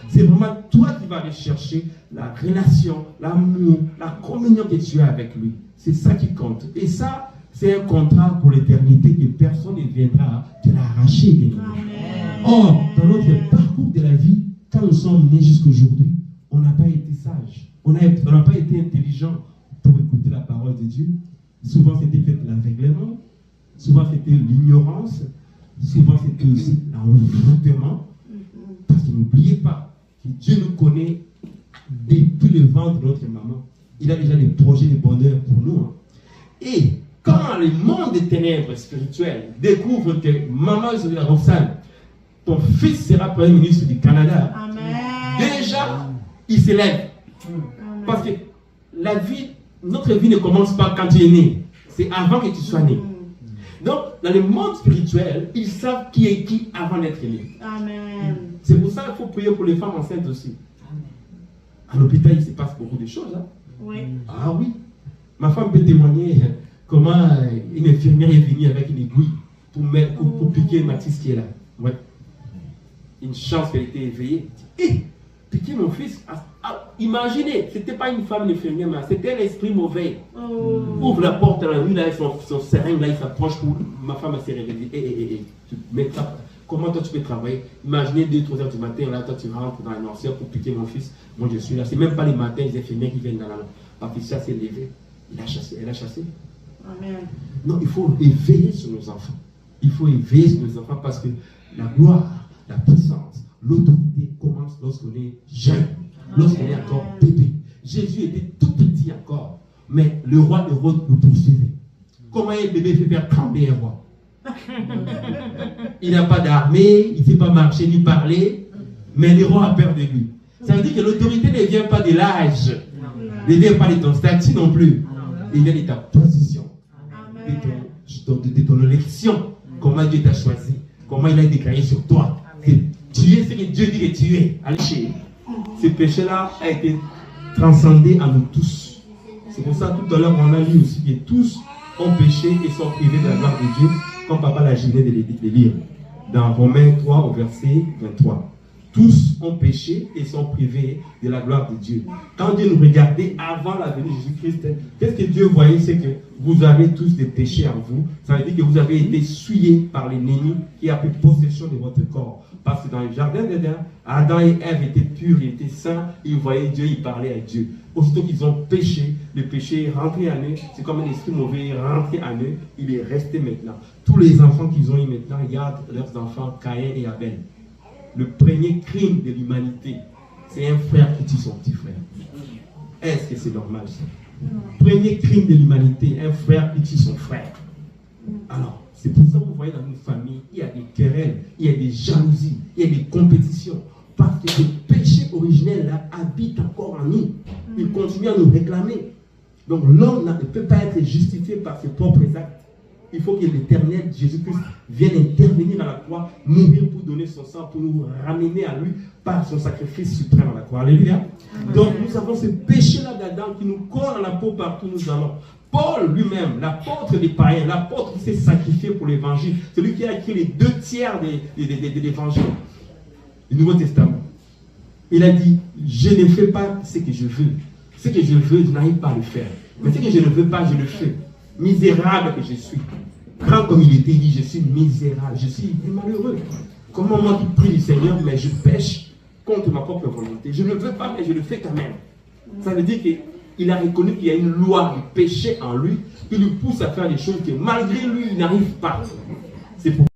C'est vraiment toi qui vas aller chercher la relation, l'amour, la communion que tu as avec lui. C'est ça qui compte. Et ça, c'est un contrat pour l'éternité que personne ne viendra te l'arracher. Or, dans notre parcours de la vie, quand nous sommes nés jusqu'aujourd'hui, on n'a pas été sage. On n'a pas été intelligent pour écouter la parole de Dieu. Souvent, c'était peut-être l'aveuglement. Souvent, c'était l'ignorance. Souvent, c'était aussi l'envoûtement. Parce que n'oubliez pas que Dieu nous connaît depuis le ventre de notre maman. Il a déjà des projets de bonheur pour nous. Hein. Et quand le monde des ténèbres spirituelles découvre que maman est sur la Roxane, ton fils sera Premier ministre du Canada. Amen. Déjà, il s'élève. Parce que la vie, notre vie ne commence pas quand tu es né. C'est avant que tu sois né. Donc, dans le monde spirituel, ils savent qui est qui avant d'être né. Amen. C'est pour ça qu'il faut prier pour les femmes enceintes aussi. À l'hôpital, il se passe beaucoup de choses. Hein? Oui. Ah oui. Ma femme peut témoigner comment une infirmière est venue avec une aiguille pour piquer Mathis qui est là. Ouais. Une chance qu'elle était éveillée. Et piquer mon fils. Imaginez, ce n'était pas une femme infirmière, mais c'était l'esprit mauvais. Ouvre la porte dans la nuit, là, avec son seringue, là, il s'approche pour. Ma femme s'est réveillée. Comment toi tu peux travailler? Imaginez 2-3 heures du matin, là, toi tu rentres dans la noirceur pour piquer mon fils. Moi je suis là. C'est même pas les matins, les infirmières qui viennent dans la. Patricia s'est levée. Elle a chassé. Amen. Non, il faut éveiller sur nos enfants. Il faut éveiller sur nos enfants parce que la gloire, la puissance, l'autorité commence lorsqu'on est jeune, lorsqu'on est encore bébé. Jésus était tout petit encore, mais le roi Hérode le poursuivait. Comment un bébé fait faire trembler un roi? Il n'a pas d'armée, il ne sait pas marcher ni parler, mais le roi a peur de lui. Ça veut dire que l'autorité ne vient pas de l'âge, ne vient pas de ton statut non plus. Il vient de ta position, de ton élection. Comment Dieu t'a choisi, comment il a déclaré sur toi. Tu es ce que Dieu dit que tu es. Allez, ce péché-là a été transcendé à nous tous. C'est pour ça tout à l'heure on a lu aussi que tous ont péché et sont privés de la gloire de Dieu, comme papa l'a gêné de lire. Dans Romains 3 au verset 23. Tous ont péché et sont privés de la gloire de Dieu. Quand Dieu nous regardait avant la venue de Jésus-Christ, qu'est-ce que Dieu voyait? C'est que vous avez tous des péchés en vous. Ça veut dire que vous avez été souillés par l'ennemi qui a pris possession de votre corps. Parce que dans le jardin d'Éden, Adam et Ève étaient purs, ils étaient saints, ils voyaient Dieu, ils parlaient à Dieu. Aussitôt qu'ils ont péché, le péché est rentré en eux, c'est comme un esprit mauvais est rentré en eux, il est resté maintenant. Tous les enfants qu'ils ont eu maintenant regardent leurs enfants, Caïn et Abel. Le premier crime de l'humanité, c'est un frère qui tue son petit frère. Est-ce que c'est normal ça? Premier crime de l'humanité, un frère qui tue son frère. Alors, c'est pour ça que vous voyez dans une famille, il y a des querelles, il y a des jalousies, il y a des compétitions. Parce que le péché originel là, habite encore en nous. Il continue à nous réclamer. Donc l'homme ne peut pas être justifié par ses propres actes. Il faut que l'Éternel, Jésus-Christ, vienne intervenir à la croix, mourir pour donner son sang, pour nous ramener à lui par son sacrifice suprême à la croix. Alléluia. Donc nous avons ce péché-là d'Adam qui nous colle à la peau partout où nous allons. Paul lui-même, l'apôtre des païens, l'apôtre qui s'est sacrifié pour l'évangile, celui qui a écrit les 2/3 de l'évangile, du Nouveau Testament. Il a dit, je ne fais pas ce que je veux. Ce que je veux, je n'arrive pas à le faire. Mais ce que je ne veux pas, je le fais. Misérable que je suis. Quand comme il était dit, je suis misérable, je suis malheureux. Comment moi qui prie le Seigneur, mais je pêche contre ma propre volonté. Je ne veux pas, mais je le fais quand même. Ça veut dire qu'il a reconnu qu'il y a une loi du péché en lui qui lui pousse à faire des choses que malgré lui, il n'arrive pas. C'est pour